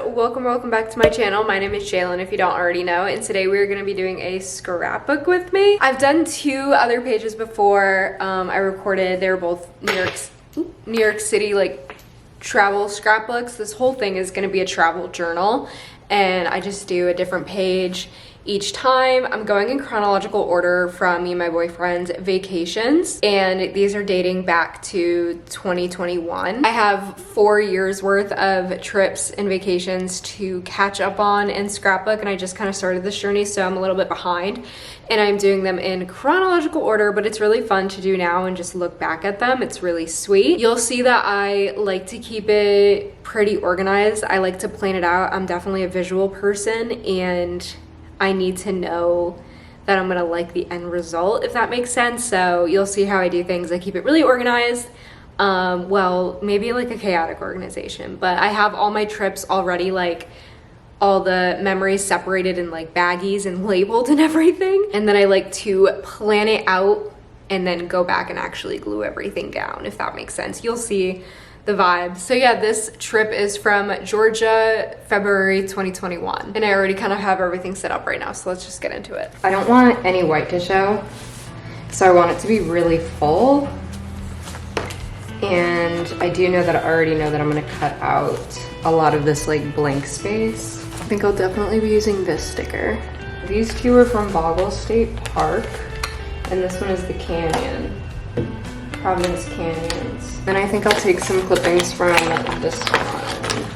welcome back to my channel. My name is Jalen, if you don't already know, and today we're going to be doing a scrapbook with me. I've done two other pages before. I recorded, they were both New York City like travel scrapbooks. This whole thing is going to be a travel journal, and I just do a different page each time. I'm going in chronological order from me and my boyfriend's vacations, and these are dating back to 2021. I have 4 years worth of trips and vacations to catch up on in scrapbook, and I just kind of started this journey, so I'm a little bit behind, and I'm doing them in chronological order, but it's really fun to do now and just look back at them. It's really sweet. You'll see that I like to keep it pretty organized. I like to plan it out. I'm definitely a visual person, and I need to know that I'm gonna like the end result, if that makes sense. So you'll see how I do things. I keep it really organized. Well, maybe like a chaotic organization, but I have all my trips already, like all the memories separated in like baggies and labeled and everything. And then I like to plan it out and then go back and actually glue everything down, if that makes sense. You'll see the vibe. So yeah, this trip is from Georgia, February 2021. And I already kind of have everything set up right now, so let's just get into it. I don't want any white to show, so I want it to be really full. And I do know that I already know that I'm gonna cut out a lot of this like blank space. I think I'll definitely be using this sticker. These two are from Boggle State Park, and this one is the Canyon. Providence Canyons. And I think I'll take some clippings from this one.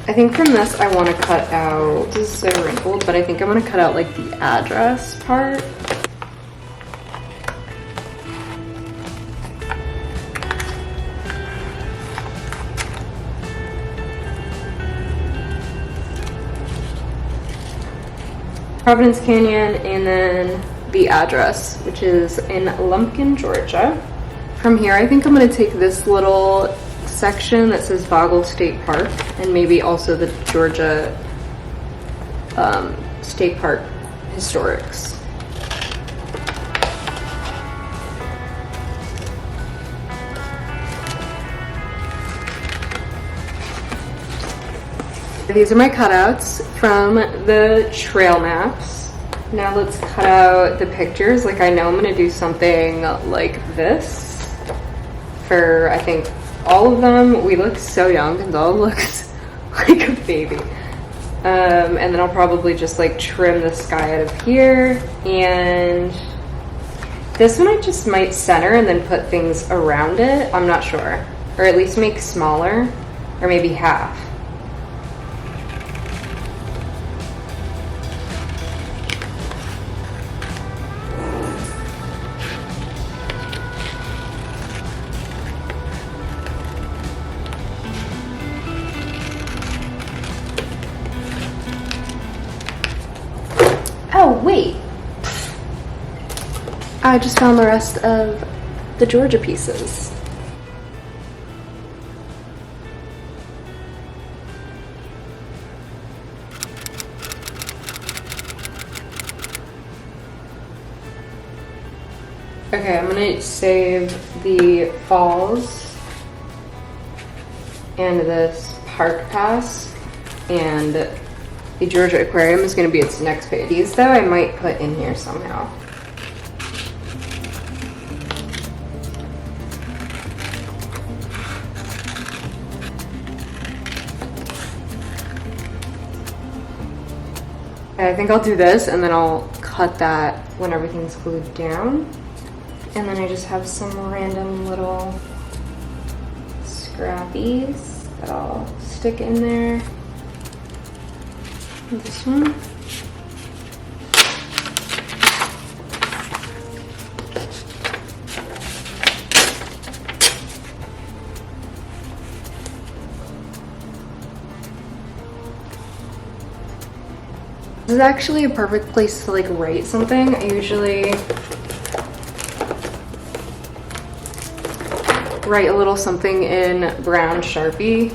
I think from this I want to cut out, this is so wrinkled, but I think I'm going to cut out like the address part. Providence Canyon, and then the address, which is in Lumpkin, Georgia. From here, I think I'm gonna take this little section that says Boggle State Park, and maybe also the Georgia State Park historics. These are my cutouts from the trail maps. Now let's cut out the pictures. Like, I know I'm gonna do something like this for, I think, all of them. We look so young, and Doll looks like a baby. And then I'll probably just like trim the sky out of here, and this one I just might center and then put things around it. I'm not sure, or at least make smaller, or maybe half. Oh, wait. I just found the rest of the Georgia pieces. Okay, I'm gonna save the falls and this park pass, and the Georgia Aquarium is going to be its next page. These, though, I might put in here somehow. Okay, I think I'll do this, and then I'll cut that when everything's glued down. And then I just have some random little scrappies that I'll stick in there. This one. This is actually a perfect place to like write something. I usually write a little something in brown Sharpie,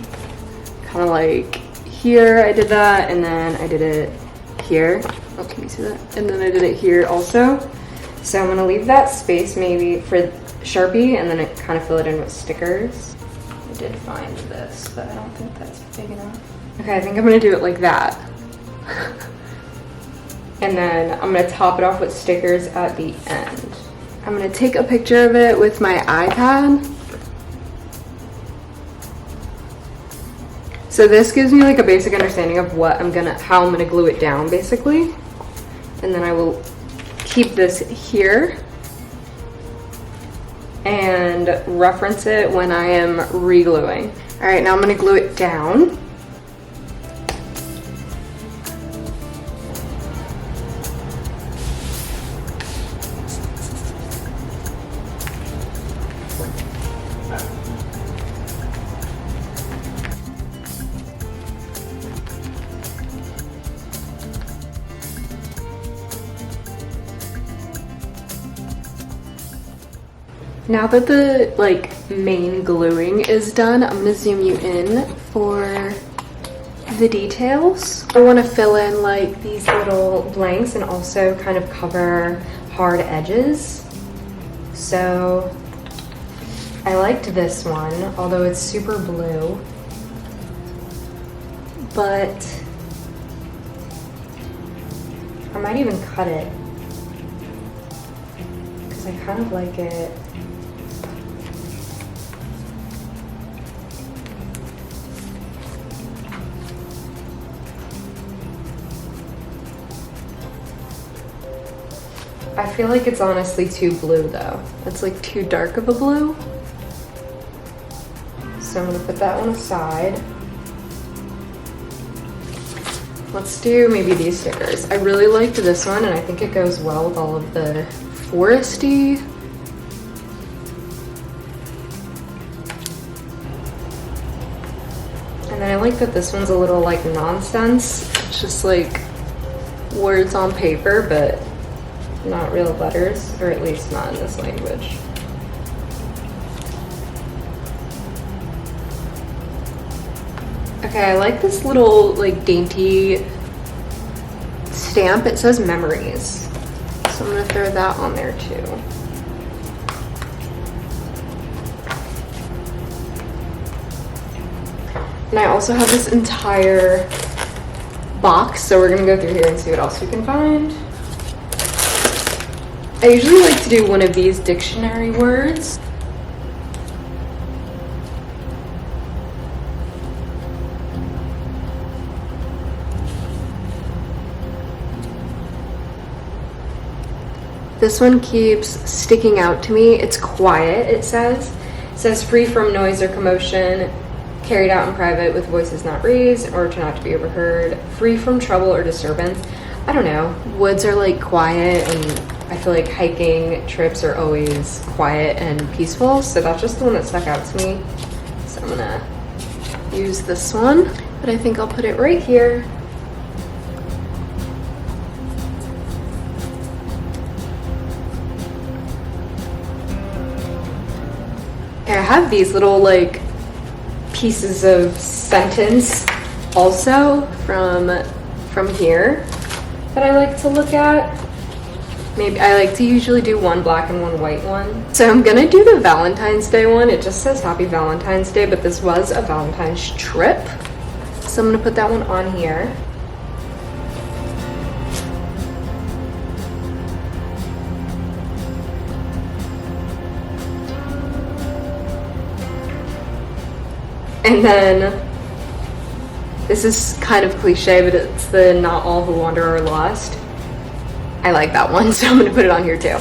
kind of like here I did that, and then I did it here. Oh, can you see that? And then I did it here also. So I'm gonna leave that space maybe for Sharpie, and then kind of fill it in with stickers. I did find this, but I don't think that's big enough. Okay, I think I'm gonna do it like that. And then I'm gonna top it off with stickers at the end. I'm gonna take a picture of it with my iPad. So this gives me like a basic understanding of how I'm gonna glue it down basically. And then I will keep this here and reference it when I am re-gluing. All right, now I'm gonna glue it down. Now that the main gluing is done, I'm gonna zoom you in for the details. I want to fill in like these little blanks and also kind of cover hard edges. So I liked this one, although it's super blue, but I might even cut it because I kind of like it. I feel like it's honestly too blue though. It's like too dark of a blue. So I'm gonna put that one aside. Let's do maybe these stickers. I really liked this one and I think it goes well with all of the foresty. And then I like that this one's a little like nonsense. It's just like words on paper, but not real letters, or at least not in this language. Okay, I like this little like dainty stamp. It says memories. So I'm gonna throw that on there too. And I also have this entire box, so we're gonna go through here and see what else we can find. I usually like to do one of these dictionary words. This one keeps sticking out to me. It's quiet, it says. It says free from noise or commotion, carried out in private with voices not raised in order to not to be overheard, free from trouble or disturbance. I don't know. Woods are like quiet and I feel like hiking trips are always quiet and peaceful, so that's just the one that stuck out to me. So I'm gonna use this one, but I think I'll put it right here. Okay, I have these little like pieces of sentence also from here that I like to look at. Maybe I like to usually do one black and one white one. So I'm gonna do the Valentine's Day one. It just says Happy Valentine's Day, but this was a Valentine's trip. So I'm gonna put that one on here. And then, this is kind of cliche, but it's the Not All Who Wander Are Lost. I like that one, so I'm gonna put it on here too.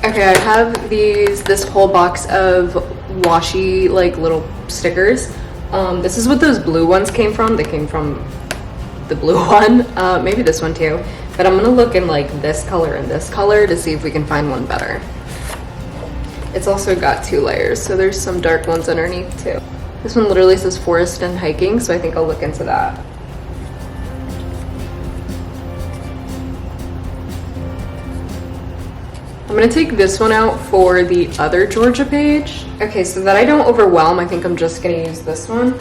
Okay, I have this whole box of washi, like little stickers. This is what those blue ones came from. They came from the blue one, maybe this one too. But I'm gonna look in like this color and this color to see if we can find one better. It's also got 2 layers, so there's some dark ones underneath too. This one literally says forest and hiking, so I think I'll look into that. I'm gonna take this one out for the other Georgia page. Okay, so that I don't overwhelm, I think I'm just gonna use this one.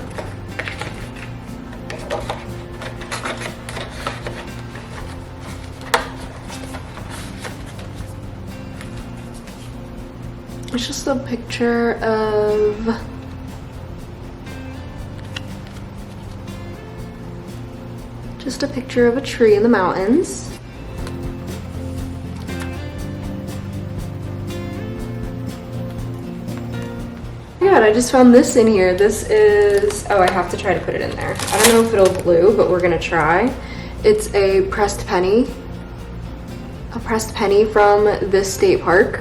It's just a picture of a tree in the mountains. Oh my god, I just found this in here. This is, oh, I have to try to put it in there. I don't know if it'll glue, but we're gonna try. It's a pressed penny. A pressed penny from this state park.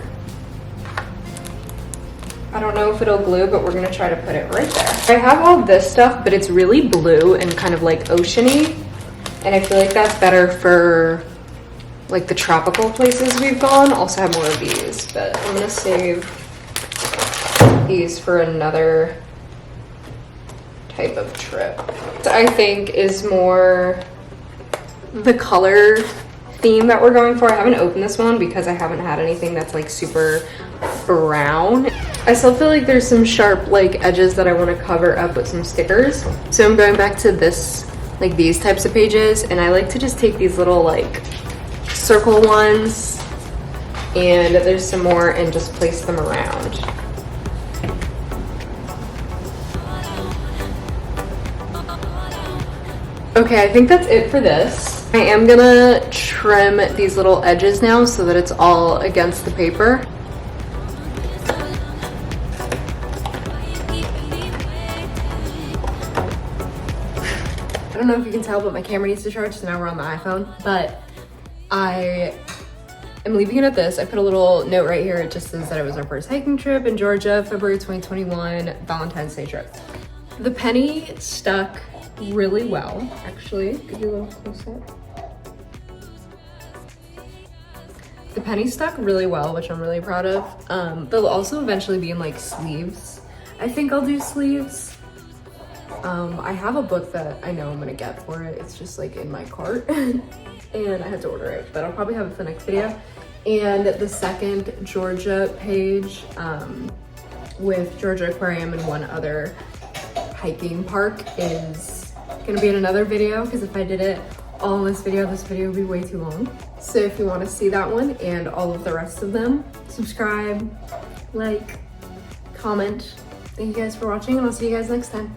I don't know if it'll glue, but we're gonna try to put it right there. I have all this stuff, but it's really blue and kind of like oceany. And I feel like that's better for like the tropical places we've gone. Also have more of these, but I'm gonna save these for another type of trip. So I think is more the color theme that we're going for. I haven't opened this one because I haven't had anything that's like super brown. I still feel like there's some sharp like edges that I want to cover up with some stickers. So I'm going back to this, like these types of pages, and I like to just take these little like circle ones, and there's some more, and just place them around. Okay, I think that's it for this. I am gonna trim these little edges now so that it's all against the paper. I don't know if you can tell, but my camera needs to charge, so now we're on the iPhone. But I am leaving it at this. I put a little note right here. It just says that it was our first hiking trip in Georgia, February 2021, Valentine's Day trip. The penny stuck really well, actually. Give you a little close up. The penny stuck really well, which I'm really proud of. They'll also eventually be in like sleeves. I think I'll do sleeves. I have a book that I know I'm gonna get for it. It's just like in my cart and I had to order it, but I'll probably have it for the next video. And the second Georgia page with Georgia Aquarium and one other hiking park is gonna be in another video, because if I did it all in this video would be way too long. So if you want to see that one and all of the rest of them, subscribe, like, comment. Thank you guys for watching, and I'll see you guys next time.